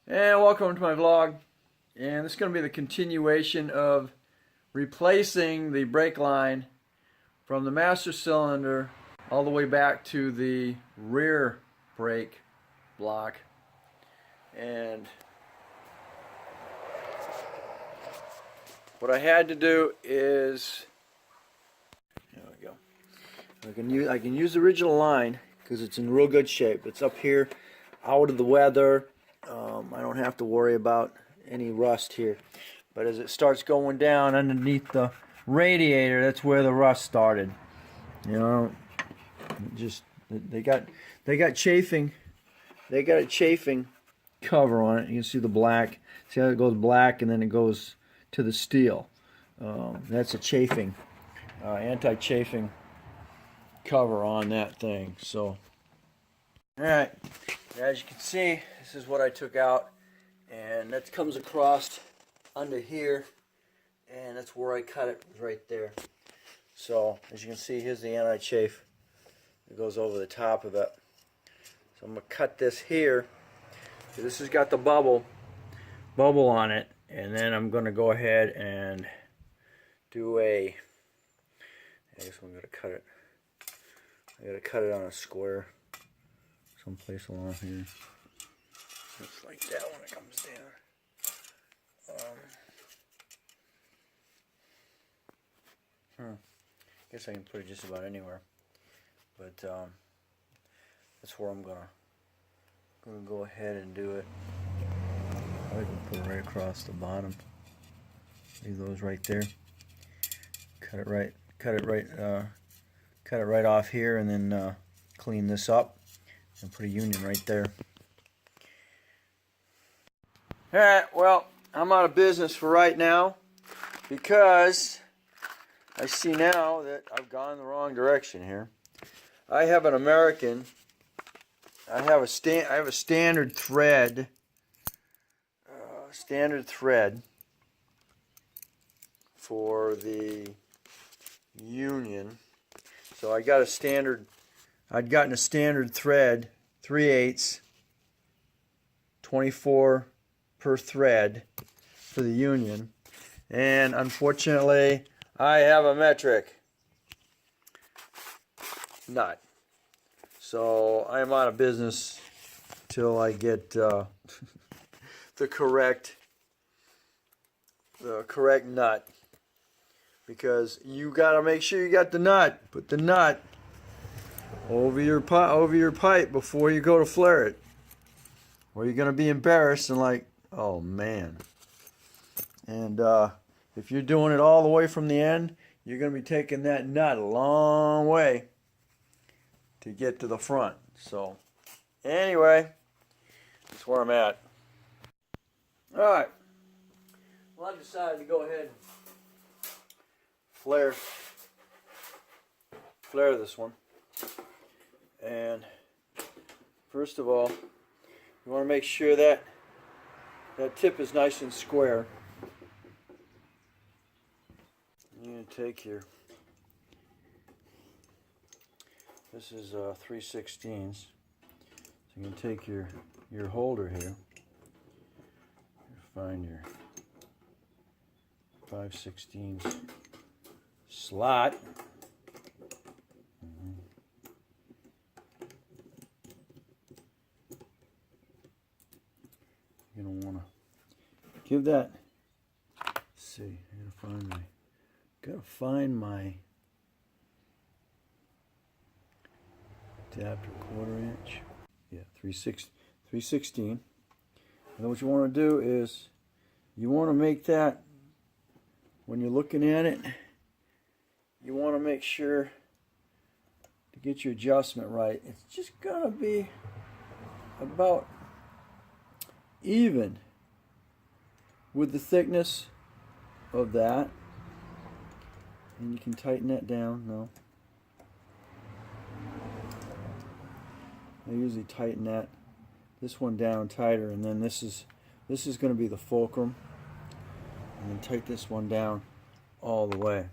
And welcome to my vlog. And this is going to be the continuation of replacing the brake line from the master cylinder all the way back to the rear brake block. And what I had to do is, there we go. I can use the original line because it's in real good shape. It's up here, out of the weather. I don't have to worry about any rust here. But as it starts going down underneath the radiator, that's where the rust started. You know, just they got chafing. They got a chafing cover on it. You can see the black. See how it goes black and then it goes to the steel. That's a chafing, anti-chafing cover on that thing. So, all right. As you can see, this is what I took out, and that comes across under here, and that's where I cut it, right there. So as you can see, here's the anti-chafe. It goes over the top of it. So I'm gonna cut this here. So this has got the bubble on it, and then I'm gonna go ahead and do I guess I'm gonna cut it. I gotta cut it on a square. Someplace along here. It's like that when it comes down. Guess I can put it just about anywhere. But that's where I'm gonna go ahead and do it. I can put it right across the bottom. Leave those right there. Cut it right off here, and then clean this up. And put a union right there. Alright, well, I'm out of business for right now because I see now that I've gone the wrong direction here. I have an American. I have a standard thread. Standard thread for the union. So I got a standard. I'd gotten a standard thread, 3/8, 24 per thread for the union, and unfortunately I have a metric nut, so I am out of business till I get the correct nut, because you got to make sure you got the nut. Put the nut over your pipe before you go to flare it, or you're gonna be embarrassed and like, oh man. And if you're doing it all the way from the end, you're gonna be taking that nut a long way to get to the front. So anyway, that's where I'm at. All right. Well, I decided to go ahead and flare this one. And first of all, you want to make sure that that tip is nice and square. You're going to take your, this is 3/16. So you can take your holder here. Find your 5/16 slot. You're gonna want to give that. Let's see, I gotta find my adapter 1/4 inch. Yeah, 3/16. And then what you want to do is you want to make that, when you're looking at it, you want to make sure to get your adjustment right. It's just gonna be about even with the thickness of that, and you can tighten that down. No, I usually tighten this one down tighter, and then this is going to be the fulcrum, and then tighten this one down all the way.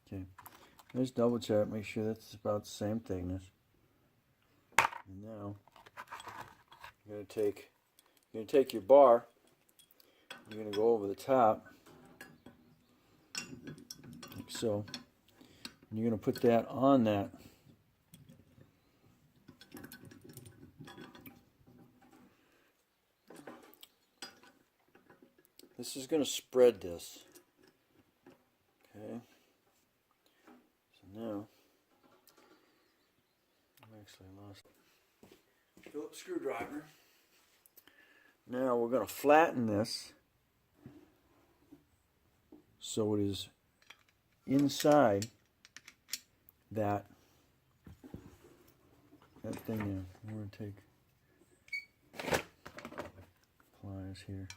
Okay, let's double check, make sure that's about the same thickness. And now you're gonna take your bar, you're gonna go over the top, like so, and you're gonna put that on that. This is gonna spread this. Okay. So now, I actually lost Phillips screwdriver. Now we're going to flatten this so it is inside that thing there. We're going to take pliers here.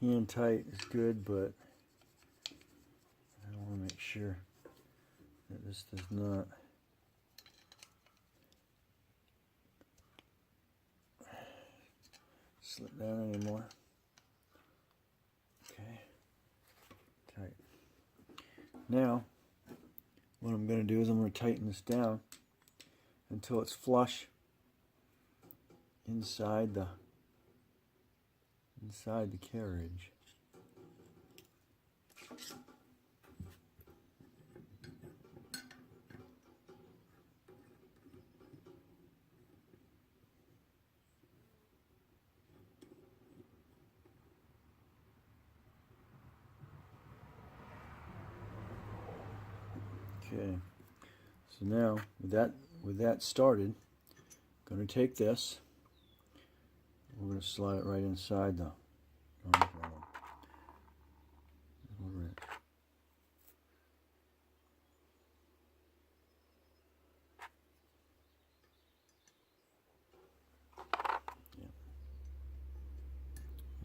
Hand tight is good, but I want to make sure that this does not slip down anymore. Okay, tight. Now, what I'm going to do is I'm going to tighten this down until it's flush inside the carriage. Okay, so now with that started, I'm going to take this. We're going to slide it right inside the.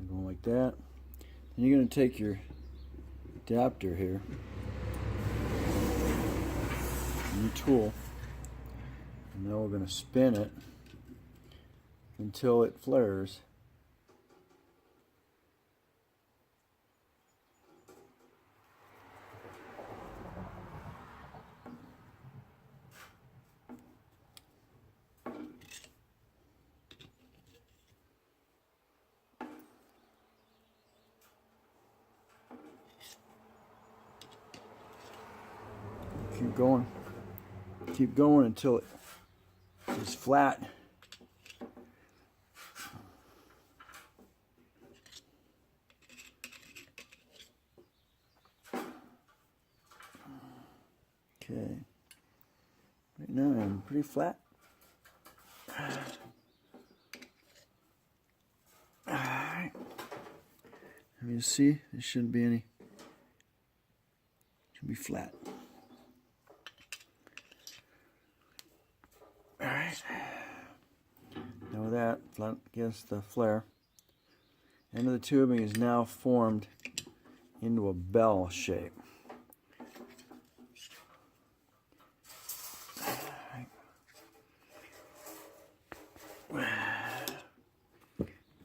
Going like that. Then you're going to take your adapter here, and your tool, and now we're going to spin it until it flares. Keep going until it is flat. Okay. Right now I'm pretty flat. Alright. You see, there shouldn't be any. Should be flat. Alright. Now with that, flat against the flare, end of the tubing is now formed into a bell shape.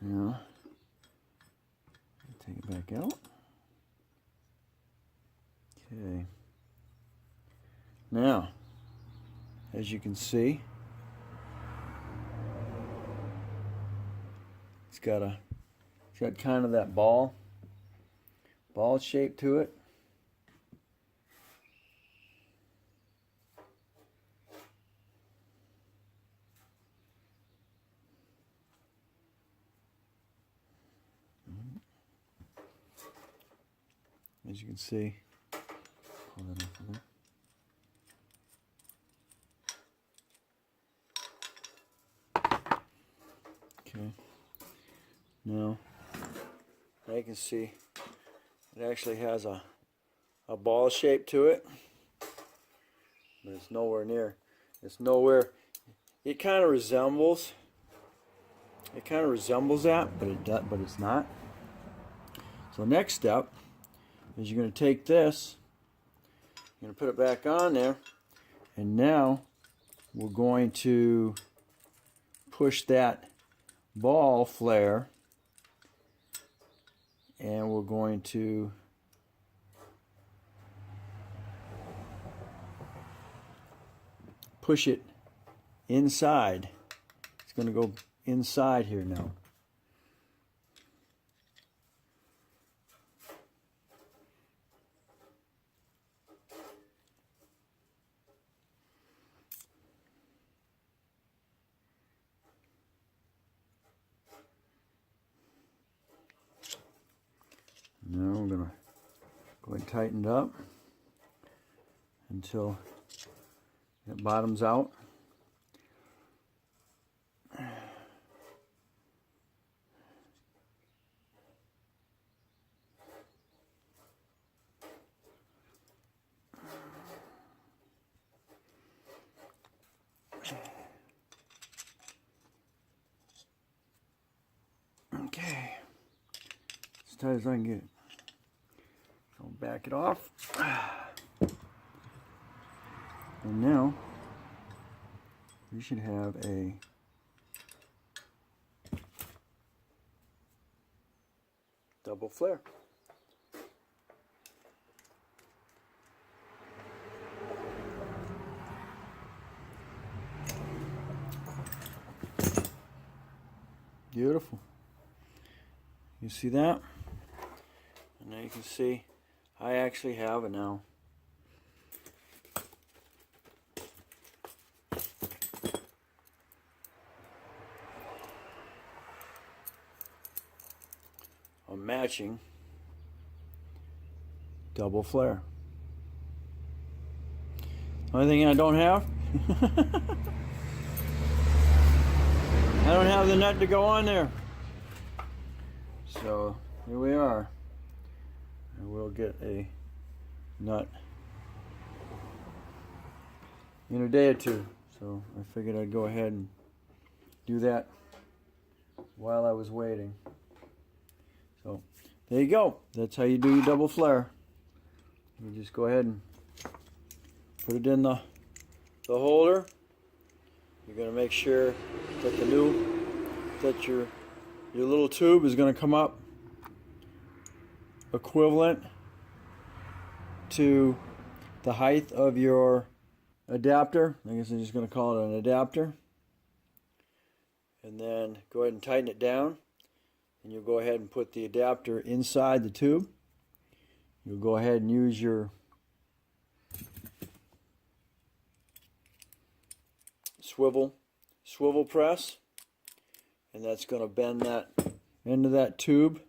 Now, take it back out. Okay. Now, as you can see, it's got kind of that ball shape to it. As you can see, pull that off of there. Okay. Now you can see it actually has a ball shape to it, but it's nowhere near. It's nowhere. It kind of resembles that, but it's not. So next step is you're going to take this, you're going to put it back on there, and now we're going to push that ball flare, and we're going to push it inside. It's going to go inside here now. Now we're going to go ahead and tighten it up until it bottoms out. Okay, as tight as I can get it. I'll back it off. And now we should have a double flare. Beautiful. You see that? And now you can see I actually have it now. A matching double flare. Only thing I don't have, I don't have the nut to go on there. So here we are. And we'll get a nut in a day or two. So I figured I'd go ahead and do that while I was waiting. So there you go. That's how you do your double flare. You just go ahead and put it in the holder. You're going to make sure that your little tube is going to come up equivalent to the height of your adapter. I guess I'm just going to call it an adapter. And then go ahead and tighten it down. And you'll go ahead and put the adapter inside the tube. You'll go ahead and use your swivel press, and that's going to bend that end of that tube.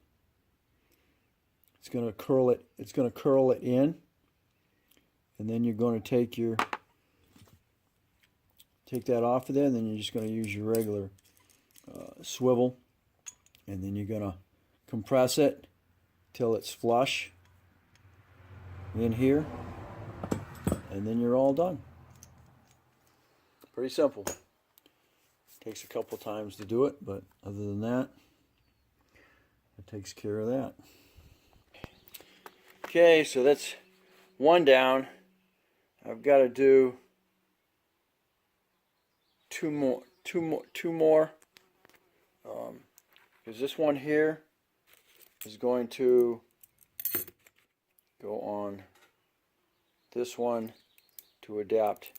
It's going to curl it. It's going to curl it in, and then you're going to take that off of there, and then you're just going to use your regular swivel, and then you're going to compress it till it's flush in here, and then you're all done. Pretty simple. Takes a couple times to do it, but other than that, it takes care of that. Okay, so that's one down. I've got to do two more, because this one here is going to go on this one to adapt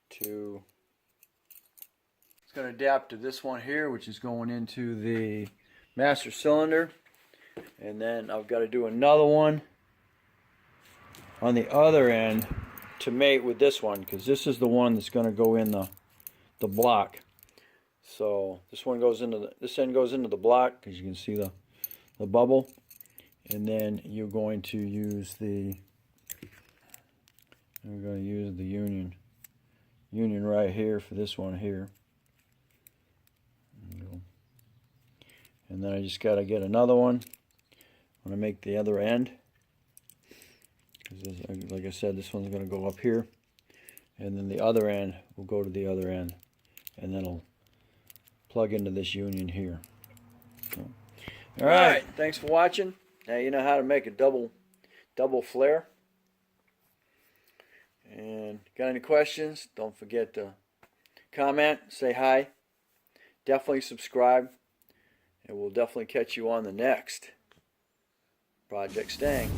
to. It's going to adapt to this one here, which is going into the master cylinder, and then I've got to do another one on the other end to mate with this one, because this is the one that's going to go in the block. So this one goes into this end goes into the block, because you can see the bubble, and then you're going to use the union right here for this one here. And then I just got to get another one when I make the other end, because like I said, this one's going to go up here, and then the other end will go to the other end, and then it'll plug into this union here. So, all right, thanks for watching. Now you know how to make a double flare. And got any questions? Don't forget to comment, say hi, definitely subscribe, and we'll definitely catch you on the next Project Mustang.